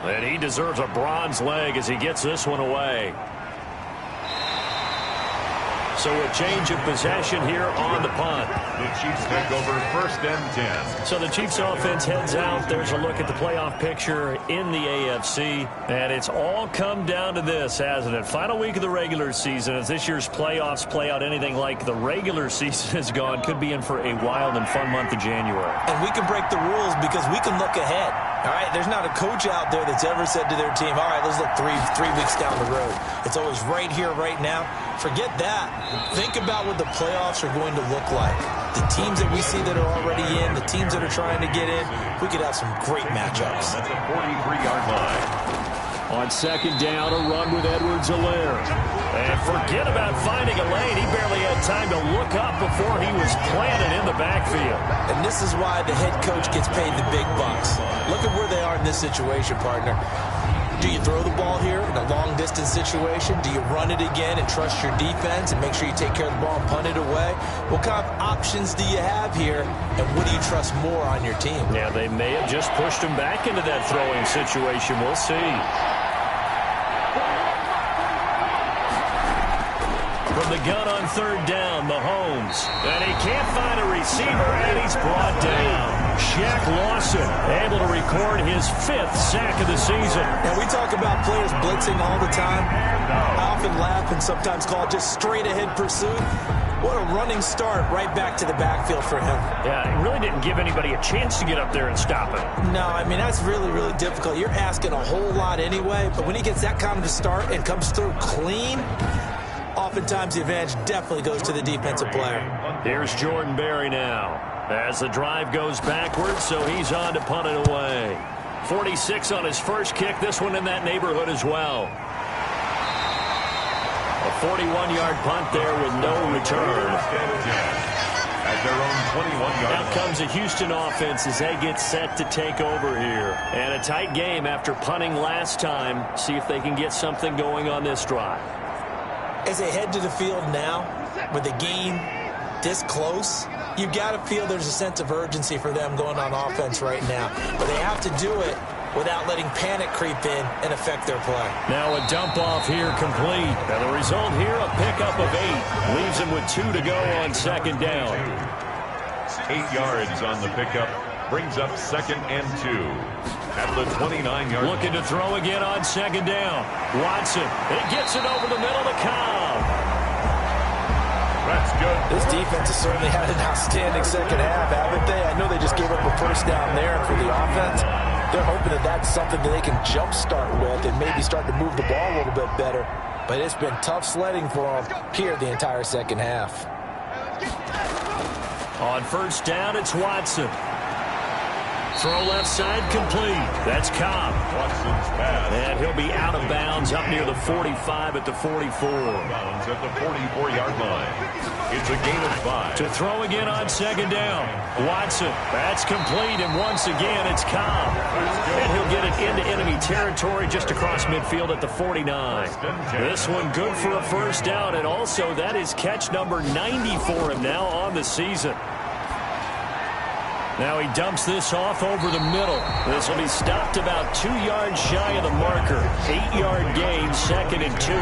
And he deserves a bronze leg as he gets this one away. So a change of possession here on the punt. The Chiefs take over 1st and 10. So the Chiefs offense heads out. There's a look at the playoff picture in the AFC. And it's all come down to this, hasn't it? Final week of the regular season. As this year's playoffs play out anything like the regular season has gone, could be in for a wild and fun month of January. And we can break the rules because we can look ahead. All right, there's not a coach out there that's ever said to their team, all right, let's look three weeks down the road. It's always right here, right now. Forget that. Think about what the playoffs are going to look like. The teams that we see that are already in, the teams that are trying to get in, we could have some great matchups. At the 43-yard line. On 2nd down, a run with Edwards-Helaire. And forget about finding a lane. He barely had time to look up before he was planted in the backfield. And this is why the head coach gets paid the big bucks. Look at where they are in this situation, partner. Do you throw the ball here in a long-distance situation? Do you run it again and trust your defense and make sure you take care of the ball and punt it away? What kind of options do you have here, and what do you trust more on your team? Yeah, they may have just pushed him back into that throwing situation. We'll see. From the gun on 3rd down, Mahomes. And he can't find a receiver, and he's brought down. Shaq Lawson able to record his 5th sack of the season. And we talk about players blitzing all the time. I often laugh and sometimes call it just straight-ahead pursuit. What a running start right back to the backfield for him. Yeah, it really didn't give anybody a chance to get up there and stop it. No, I mean, that's really, really difficult. You're asking a whole lot anyway, but when he gets that kind of a start and comes through clean, oftentimes the advantage definitely goes to the defensive player. Here's Jordan Berry now as the drive goes backwards, so he's on to punt it away. 46 on his first kick, this one in that neighborhood as well. A 41-yard punt there with no return. At their own 21-yard line. Out comes the Houston offense as they get set to take over here. And a tight game after punting last time. See if they can get something going on this drive. As they head to the field now, with the game this close, you've got to feel there's a sense of urgency for them going on offense right now. But they have to do it without letting panic creep in and affect their play. Now a dump off here complete. And the result here, a pickup of 8. Leaves him with 2 to go on 2nd down. 8 yards on the pickup. Brings up 2nd and 2. At the 29-yard. Looking to throw again on 2nd down. Watson. It gets it over the middle to Cobb. That's good. This defense has certainly had an outstanding second half, haven't they? I know they just gave up a first down there for the offense. They're hoping that that's something that they can jumpstart with and maybe start to move the ball a little bit better. But it's been tough sledding for them here the entire second half. On 1st down, it's Watson. Throw left side complete. That's Cobb. Watson's pass. And he'll be out of bounds up near the 45 at the 44. Bounds at the 44-yard line. It's a gain of 5. To throw again on 2nd down. Watson. That's complete. And once again, it's Cobb. And he'll get it into enemy territory just across midfield at the 49. This one good for a first down. And also, that is catch number 90 for him now on the season. Now he dumps this off over the middle. This will be stopped about 2 yards shy of the marker. 8-yard gain, 2nd and 2.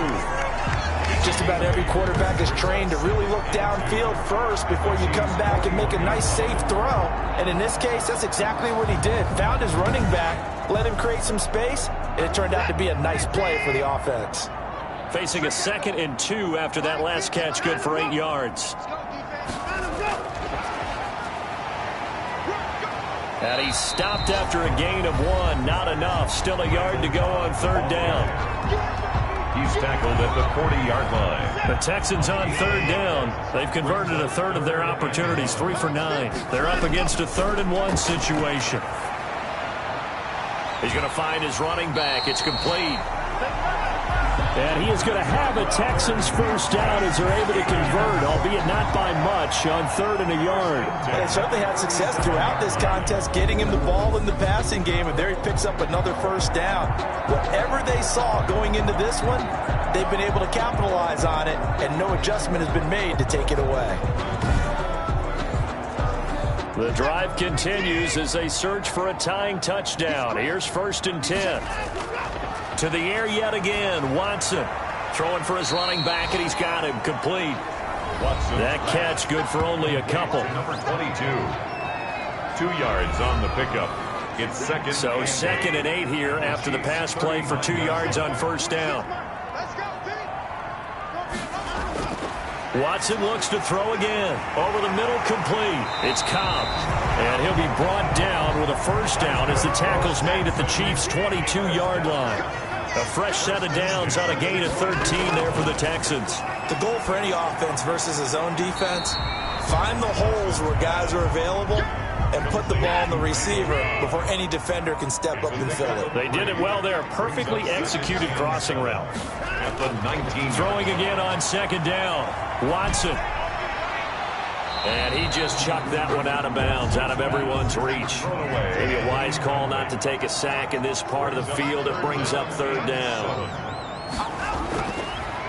Just about every quarterback is trained to really look downfield first before you come back and make a nice, safe throw. And in this case, that's exactly what he did. Found his running back, let him create some space, and it turned out to be a nice play for the offense. Facing a 2nd and 2 after that last catch, good for 8 yards. And he's stopped after a gain of 1. Not enough. Still a yard to go on 3rd down. He's tackled at the 40-yard line. The Texans on 3rd down. They've converted a third of their opportunities, 3 for 9. They're up against a 3rd and 1 situation. He's going to find his running back. It's complete. And he is going to have a Texans first down as they're able to convert, albeit not by much, on 3rd and a yard. They certainly had success throughout this contest, getting him the ball in the passing game, and there he picks up another first down. Whatever they saw going into this one, they've been able to capitalize on it, and no adjustment has been made to take it away. The drive continues as they search for a tying touchdown. Here's 1st and 10. To the air yet again, Watson. Throwing for his running back, and he's got him complete. Watson. That catch good for only a couple. Number 22. 2 yards on the pickup. It's 2nd. So 2nd and 8 here after the pass play for 2 yards on 1st down. Watson looks to throw again. Over the middle, complete. It's Cobb. And he'll be brought down with a first down as the tackle's made at the Chiefs' 22-yard line. A fresh set of downs on a gain of 13 there for the Texans. The goal for any offense versus his own defense, find the holes where guys are available and put the ball on the receiver before any defender can step up and fill it. They did it well there. Perfectly executed crossing route. At the 19. Throwing again on 2nd down. Watson. And he just chucked that one out of bounds, out of everyone's reach. Maybe a wise call not to take a sack in this part of the field. It brings up 3rd down.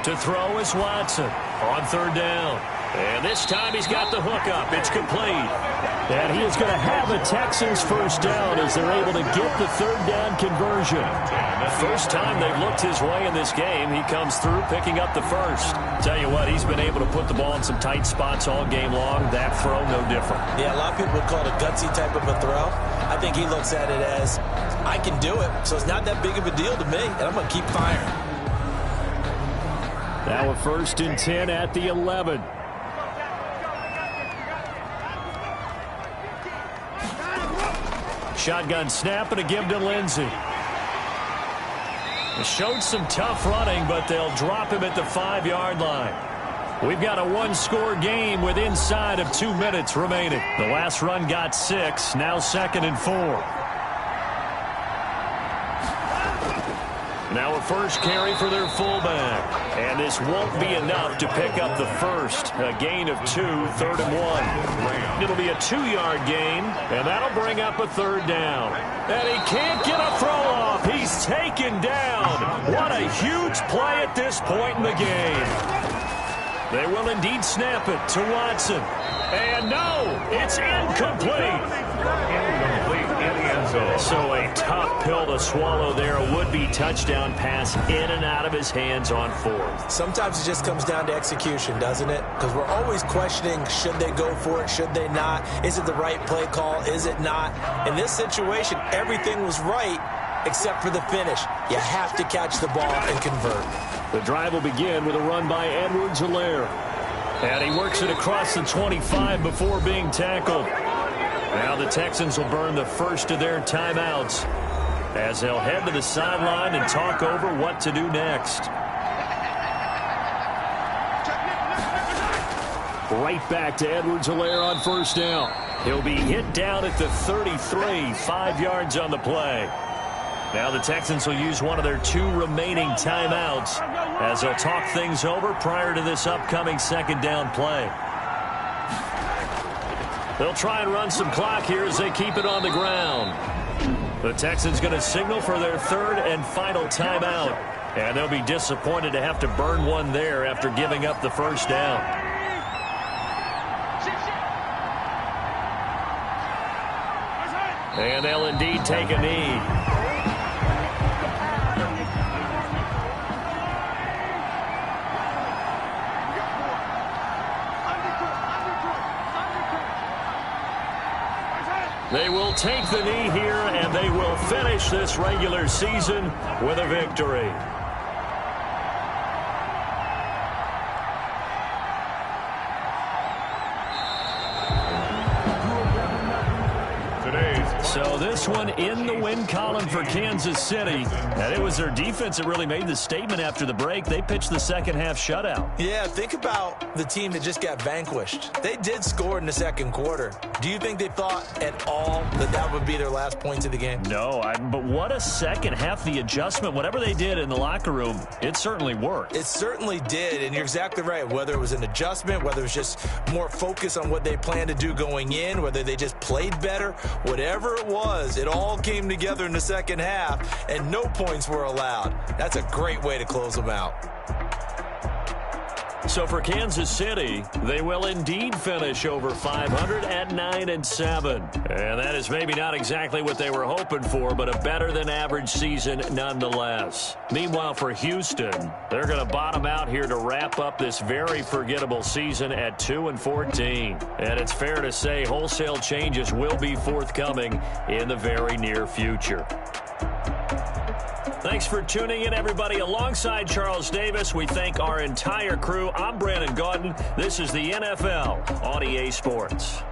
To throw is Watson on 3rd down. And this time he's got the hook up. It's complete. And he is going to have a Texans first down as they're able to get the 3rd down conversion. First time they've looked his way in this game. He comes through picking up the first. Tell you what, he's been able to put the ball in some tight spots all game long. That throw, no different. Yeah, a lot of people would call it a gutsy type of a throw. I think he looks at it as, I can do it, so it's not that big of a deal to me, and I'm going to keep firing. Now a 1st and 10 at the 11. Shotgun snap and a give to Lindsey. They showed some tough running, but they'll drop him at the 5-yard line. We've got a 1-score game with inside of 2 minutes remaining. The last run got 6, now 2nd and 4. Now a first carry for their fullback. And this won't be enough to pick up the first. A gain of 2, 3rd and 1. It'll be a 2-yard gain, and that'll bring up a 3rd down. And he can't get a throw off. He's taken down. What a huge play at this point in the game. They will indeed snap it to Watson. And no, it's incomplete. Incomplete in the end zone. Nashville. So a tough pill to swallow there. A would-be touchdown pass in and out of his hands on fourth. Sometimes it just comes down to execution, doesn't it? Because we're always questioning, should they go for it, should they not? Is it the right play call, is it not? In this situation, everything was right except for the finish. You have to catch the ball and convert. The drive will begin with a run by Edwards-Helaire. And he works it across the 25 before being tackled. Now the Texans will burn the first of their timeouts as they'll head to the sideline and talk over what to do next. Right back to Edwards-Helaire on first down. He'll be hit down at the 33, 5 yards on the play. Now the Texans will use one of their 2 remaining timeouts as they'll talk things over prior to this upcoming second down play. They'll try and run some clock here as they keep it on the ground. The Texans going to signal for their 3rd and final timeout. And they'll be disappointed to have to burn one there after giving up the first down. And they'll indeed take a knee. They will take the knee here, and they will finish this regular season with a victory. So this one in the win column for Kansas City. And it was their defense that really made the statement after the break. They pitched the second half shutout. Yeah, think about the team that just got vanquished. They did score in the second quarter. Do you think they thought at all that that would be their last points of the game? No, but what a second half. The adjustment, whatever they did in the locker room, it certainly worked. It certainly did, and you're exactly right. Whether it was an adjustment, whether it was just more focus on what they planned to do going in, whether they just played better, whatever it was, it all came together in the second half, and no points were allowed. That's a great way to close them out. So for Kansas City, they will indeed finish over 500 at 9-7. And that is maybe not exactly what they were hoping for, but a better than average season nonetheless. Meanwhile, for Houston, they're going to bottom out here to wrap up this very forgettable season at 2-14. And it's fair to say wholesale changes will be forthcoming in the very near future. Thanks for tuning in, everybody. Alongside Charles Davis, we thank our entire crew. I'm Brandon Gaudin. This is the NFL on EA Sports.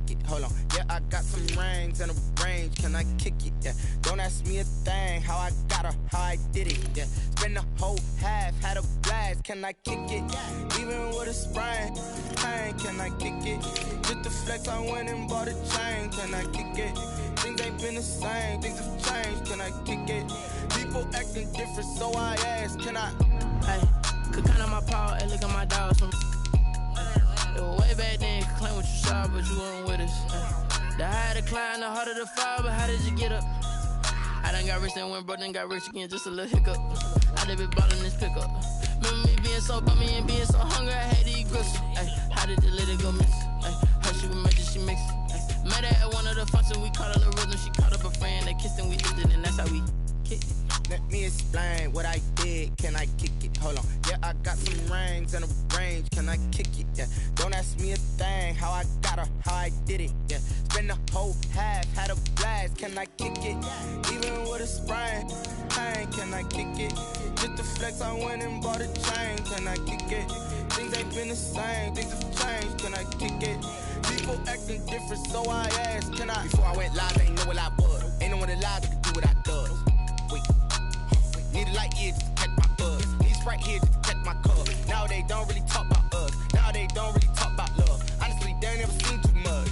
kick it? Hold on. Yeah, I got some rings and a range. Can I kick it? Yeah. Don't ask me a thing. How I got her, how I did it. Yeah. Spend the whole half, had a blast. Can I kick it? Even with a sprain, pain. Can I kick it? Just the flex, I went and bought a chain. Can I kick it? Things ain't been the same. Things have changed. Can I kick it? People acting different, so I ask. Can I? Hey, could count on my power. Hey, look at my dogs. Way back then, you could claim what you saw, but you weren't with us. The higher the climb, the harder the fall, but how did you get up? I done got rich and went broke, then got rich again, just a little hiccup. I done been ballin' this pickup. Remember me being so bummy and being so hungry, I had to eat gristle. Ay, how did the lady go miss? Ay, how she was making, she mixed. Met her at one of the functions, we caught a little rhythm, she caught up a friend, they kissed and we did it, and that's how we kicked it. Let me explain what I did. Can I kick it? Hold on. Yeah, I got some rings and a range. Can I kick it? Yeah. Don't ask me a thing. How I got her, how I did it. Yeah. Spend the whole half, had a blast. Can I kick it? Even with a sprain, pain. Can I kick it? Just the flex, I went and bought a chain. Can I kick it? Things ain't been the same. Things have changed. Can I kick it? People acting different, so I asked. Can I? Before I went live, ain't know what I was. Ain't no one alive that could do what I does. Wait. Need a light here just to catch my buzz. Need Sprite here just to catch my cup. Now they don't really talk about us. Now they don't really talk about love. Honestly, they ain't never seen too much.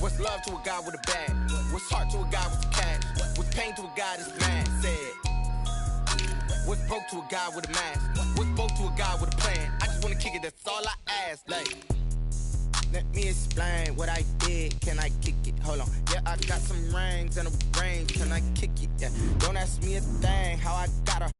What's love to a guy with a bag? What's heart to a guy with the cash? What's pain to a guy that's mad? Said. What's broke to a guy with a mask? What's broke to a guy with a plan? I just wanna kick it, that's all I ask. Like, let me explain what I did. Can I kick it? Hold on. Yeah, I got some rings and a range. Can I kick it? Yeah. Don't ask me a thing. How I got her,